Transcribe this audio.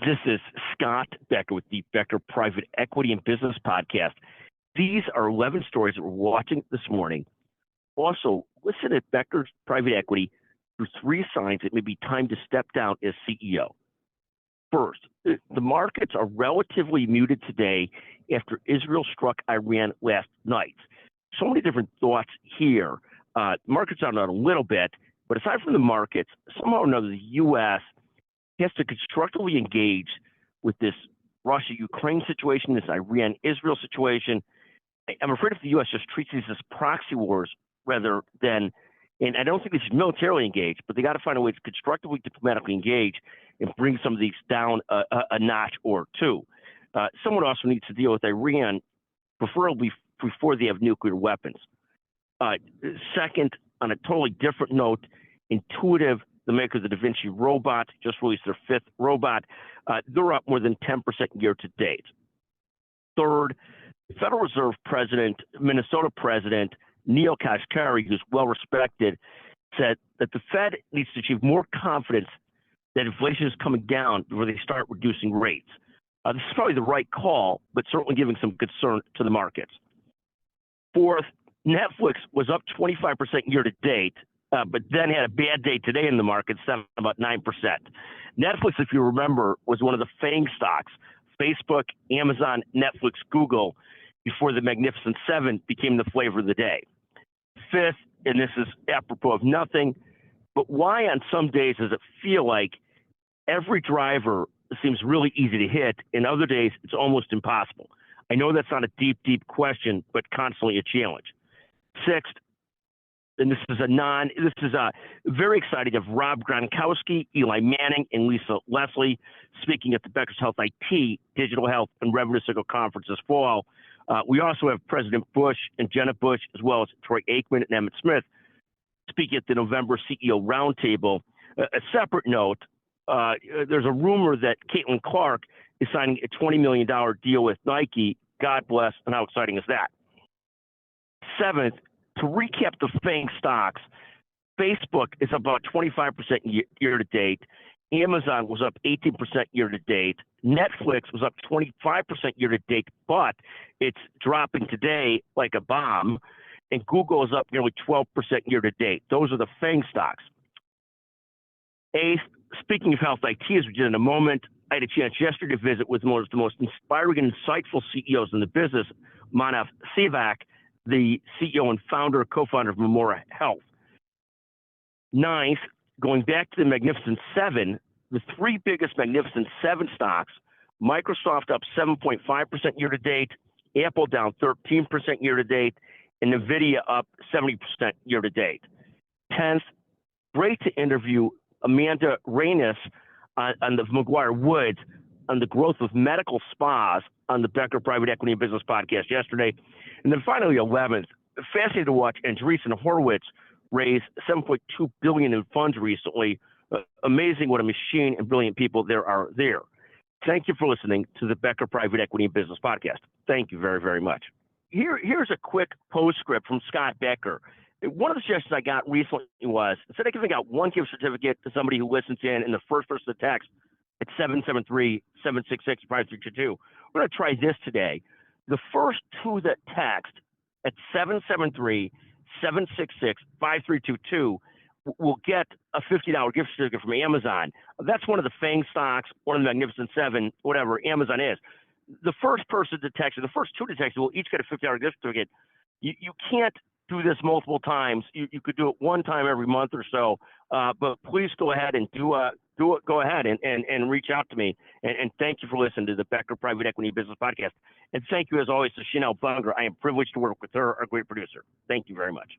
This is Scott Becker with the Becker Private Equity and Business Podcast. These are 11 stories that we're watching this morning. Also, listen at Becker's Private Equity through 3 signs it may be time to step down as CEO. First, the markets are relatively muted today after Israel struck Iran last night. So many different thoughts here. Markets are down a little bit, but aside from the markets, somehow or another, the U.S. has to constructively engage with this Russia-Ukraine situation, this Iran-Israel situation. I'm afraid if the U.S. just treats these as proxy wars rather than, and I don't think they should militarily engage, but they got to find a way to constructively, diplomatically engage and bring some of these down a notch or two. Someone also needs to deal with Iran, preferably before they have nuclear weapons. Second, on a totally different note, Intuitive, the maker of the Da Vinci robot, just released their 5th robot. They're up more than 10% year to date. Third, Federal Reserve President, Minnesota President Neel Kashkari, who's well respected, said that the Fed needs to achieve more confidence that inflation is coming down before they start reducing rates. This is probably the right call, but certainly giving some concern to the markets. Fourth, Netflix was up 25% year to date, but then had a bad day today in the market, down about 9%. Netflix, if you remember, was one of the FANG stocks, Facebook, Amazon, Netflix, Google, before the Magnificent Seven became the flavor of the day. Fifth, and this is apropos of nothing, but why on some days does it feel like every driver seems really easy to hit, and other days it's almost impossible? I know that's not a deep, deep question, but constantly a challenge. Sixth, and this is very exciting of Rob Gronkowski, Eli Manning, and Lisa Leslie speaking at the Becker's Health IT, Digital Health, and Revenue Cycle Conference this fall. We also have President Bush and Jenna Bush, as well as Troy Aikman and Emmett Smith, speaking at the November CEO Roundtable. A separate note, there's a rumor that Caitlin Clark is signing a $20 million deal with Nike. God bless, and how exciting is that? Seventh, to recap the FANG stocks, Facebook is about 25% year to date. Amazon was up 18% year to date. Netflix was up 25% year to date, but it's dropping today like a bomb. And Google is up nearly 12% year to date. Those are the FANG stocks. Eighth, speaking of health IT, as we did in a moment, I had a chance yesterday to visit with one of the most inspiring and insightful CEOs in the business, Manav Sevak, the CEO and co-founder of Memora Health. Ninth, going back to the Magnificent Seven, the 3 biggest Magnificent Seven stocks, Microsoft up 7.5% year to date, Apple down 13% year to date, and NVIDIA up 70% year to date. 10th, great to interview Amanda Reynes on the McGuire Woods on the growth of medical spas on the Becker Private Equity and Business Podcast yesterday. And then finally, 11th, fascinating to watch Andreessen Horowitz raise $7.2 billion in funds recently. Amazing what a machine and brilliant people there are there. Thank you for listening to the Becker Private Equity and Business Podcast. Thank you very, very much. Here's a quick postscript from Scott Becker. One of the suggestions I got recently was, instead of giving out one gift certificate to somebody who listens in and the first person to text at 773-766-5322, we're going to try this today. The first 2 that text at 773-766-5322 will get a $50 gift certificate from Amazon. That's one of the FANG stocks, one of the Magnificent Seven, whatever Amazon is. The first person to text, or the first 2 to text, will each get a $50 gift certificate. You can't do this multiple times. You could do it one time every month or so, but please go ahead and do it. Go ahead and reach out to me. And thank you for listening to the Becker Private Equity Business Podcast. And thank you, as always, to Chanel Bunger. I am privileged to work with her, our great producer. Thank you very much.